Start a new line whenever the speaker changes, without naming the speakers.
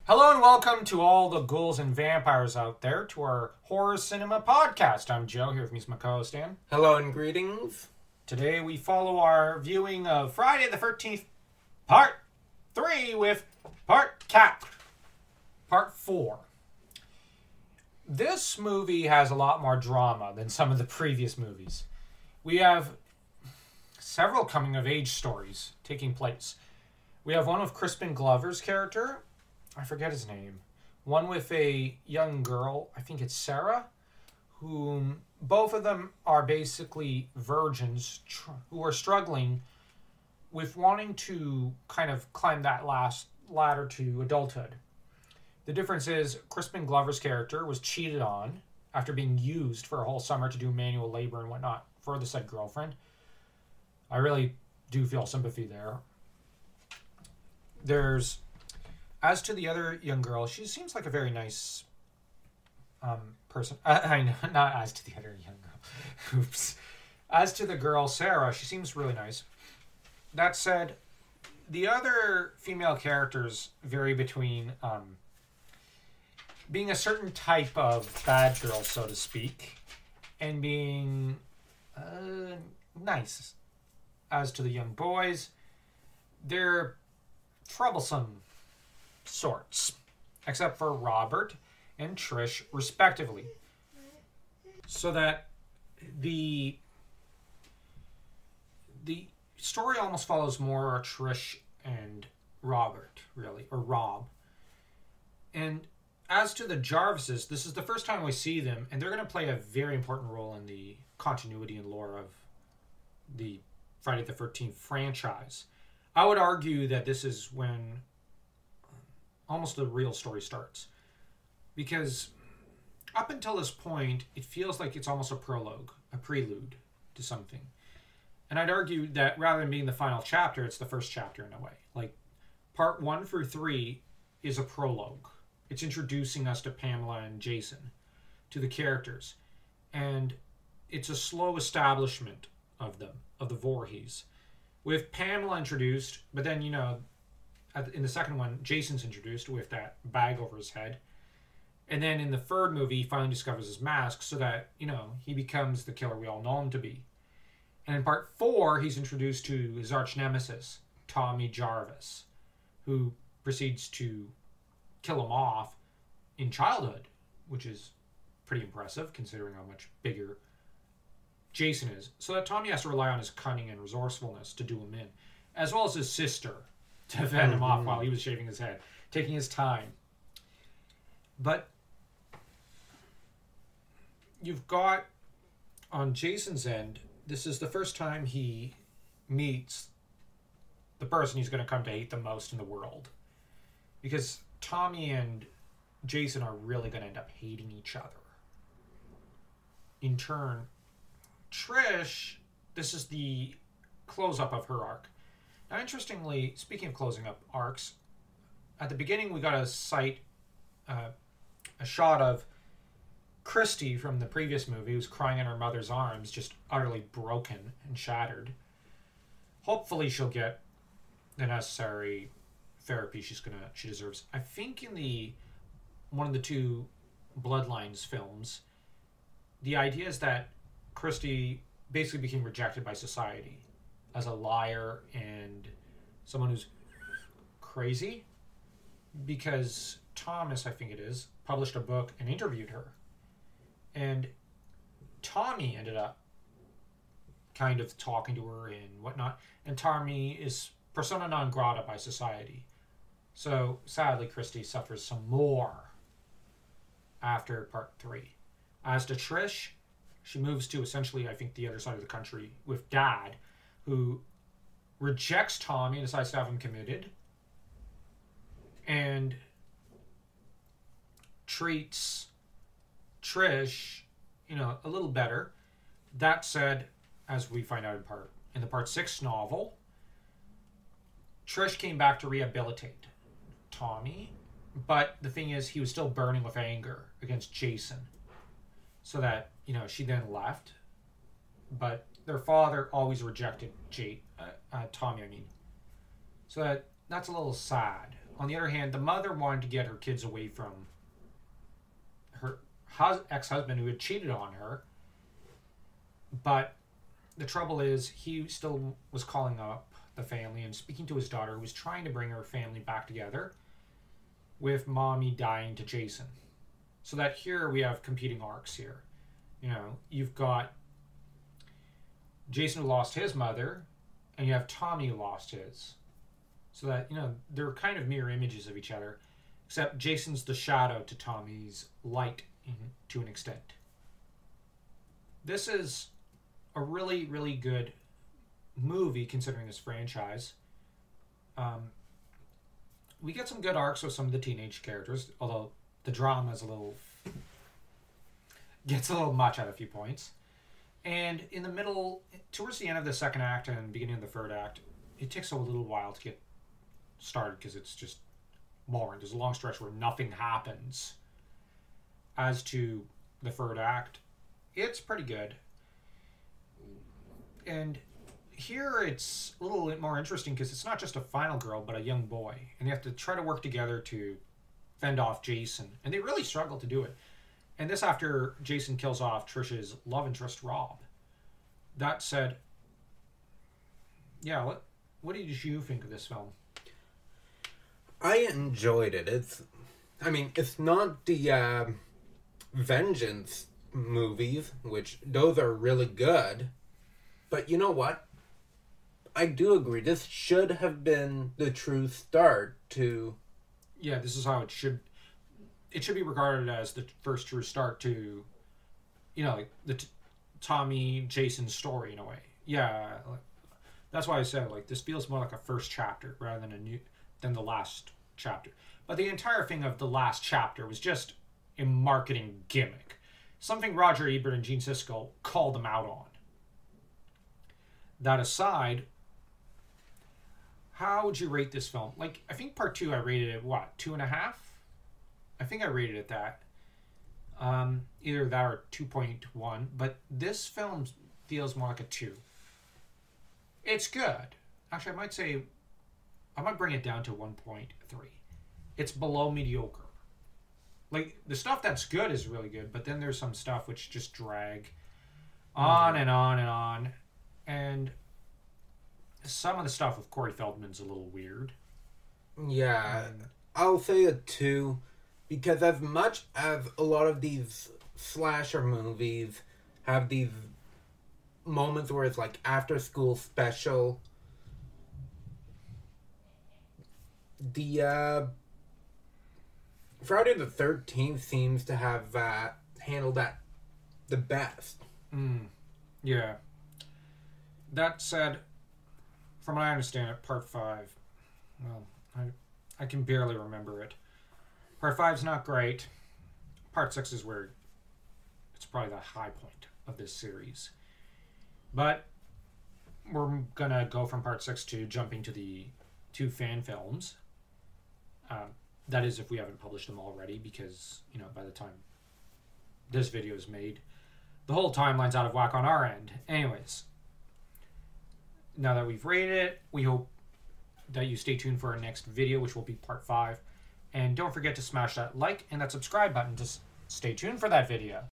Hello and welcome to all the ghouls and vampires out there to our horror cinema podcast. I'm Joe, here with me is my co-host Dan.
Hello and greetings.
Today we follow our viewing of Friday the 13th, Part 3 with Part 4. This movie has a lot more drama than some of the previous movies. We have several coming-of-age stories taking place. We have one with Crispin Glover's character. I forget his name. One with a young girl, I think it's Sarah, whom both of them are basically virgins who are struggling with wanting to kind of climb that last ladder to adulthood. The difference is Crispin Glover's character was cheated on after being used for a whole summer to do manual labor and whatnot for the said girlfriend. I really do feel sympathy there. As to the other young girl, she seems like a very nice person. I know, not as to the other young girl. Oops. As to the girl, Sarah, she seems really nice. That said, the other female characters vary between being a certain type of bad girl, so to speak, and being nice. As to the young boys, they're troublesome sorts, except for Robert and Trish, respectively. So that the story almost follows more Trish and Robert, really, or Rob. And as to the Jarvises, this is the first time we see them, and they're going to play a very important role in the continuity and lore of the Friday the 13th franchise. I would argue that this is when almost the real story starts. Because up until this point, it feels like it's almost a prologue, a prelude to something. And I'd argue that rather than being the final chapter, it's the first chapter in a way. Like, part 1 through 3 is a prologue. It's introducing us to Pamela and Jason, to the characters. And it's a slow establishment of them, of the Voorhees. With Pamela introduced, but then, in the second one, Jason's introduced with that bag over his head. And then in the third movie, he finally discovers his mask so that, he becomes the killer we all know him to be. And in part 4, he's introduced to his arch nemesis, Tommy Jarvis, who proceeds to kill him off in childhood, which is pretty impressive considering how much bigger Jason is. So that Tommy has to rely on his cunning and resourcefulness to do him in, as well as his sister, to fend him off while he was shaving his head, taking his time. But you've got, on Jason's end, this is the first time he meets the person he's going to come to hate the most in the world. Because Tommy and Jason are really going to end up hating each other. In turn, Trish, this is the close-up of her arc. Now, interestingly, speaking of closing up arcs, at the beginning we got a shot of Christy from the previous movie who's crying in her mother's arms, just utterly broken and shattered. Hopefully she'll get the necessary therapy she deserves. I think in one of the two Bloodlines films, the idea is that Christy basically became rejected by society as a liar and someone who's crazy because Thomas, I think it is, published a book and interviewed her. And Tommy ended up kind of talking to her and whatnot. And Tommy is persona non grata by society. So sadly, Christy suffers some more after part 3. As to Trish, she moves to essentially, I think, the other side of the country with Dad, who rejects Tommy and decides to have him committed, and treats Trish, a little better. That said, as we find out in the part 6 novel, Trish came back to rehabilitate Tommy, but the thing is, he was still burning with anger against Jason. So that, she then left. But their father always rejected Tommy, So that's a little sad. on the other hand, the mother wanted to get her kids away from her ex-husband who had cheated on her. But the trouble is, he still was calling up the family and speaking to his daughter, who was trying to bring her family back together, with mommy dying to Jason. So that here we have competing arcs here. You know, you've got Jason who lost his mother, and you have Tommy who lost his. So that, you know, they're kind of mirror images of each other, except Jason's the shadow to Tommy's light to an extent. This is a really, really good movie considering this franchise. We get some good arcs with some of the teenage characters, although the drama is gets a little much at a few points. And in the middle, towards the end of the second act and beginning of the third act, it takes a little while to get started because it's just boring. There's a long stretch where nothing happens. As to the third act, it's pretty good. And here it's a little bit more interesting because it's not just a final girl, but a young boy. And they have to try to work together to fend off Jason. And they really struggle to do it. And this after Jason kills off Trish's love interest, Rob. That said, yeah, what did you think of this film?
I enjoyed it. It's not the Vengeance movies, which those are really good. But you know what? I do agree. This should have been the true start to...
Yeah, this is how it should... It should be regarded as the first true start to, you know, like the Tommy Jason story in a way. Yeah, that's why I said, like, this feels more like a first chapter rather than the last chapter. But the entire thing of the last chapter was just a marketing gimmick, something Roger Ebert and Gene Siskel called them out on. That aside, how would you rate this film? Like, I think part 2 I rated it, 2.5? I think I rated it that. Either that or 2.1. But this film feels more like a 2. It's good. Actually, I might bring it down to 1.3. It's below mediocre. Like, the stuff that's good is really good, but then there's some stuff which just drag on and on and on. And some of the stuff with Corey Feldman's a little weird.
Yeah, I'll say a 2. Because as much as a lot of these slasher movies have these moments where it's like after school special, the Friday the 13th seems to have handled that the best.
Yeah. That said, from what I understand it, part 5, well, I can barely remember it. Part 5's not great. Part 6 is where it's probably the high point of this series. But we're going to go from part 6 to jumping to the 2 fan films. That is if we haven't published them already, because, you know, by the time this video is made, the whole timeline's out of whack on our end. Anyways, now that we've rated it, we hope that you stay tuned for our next video, which will be part 5. And don't forget to smash that like and that subscribe button to stay tuned for that video.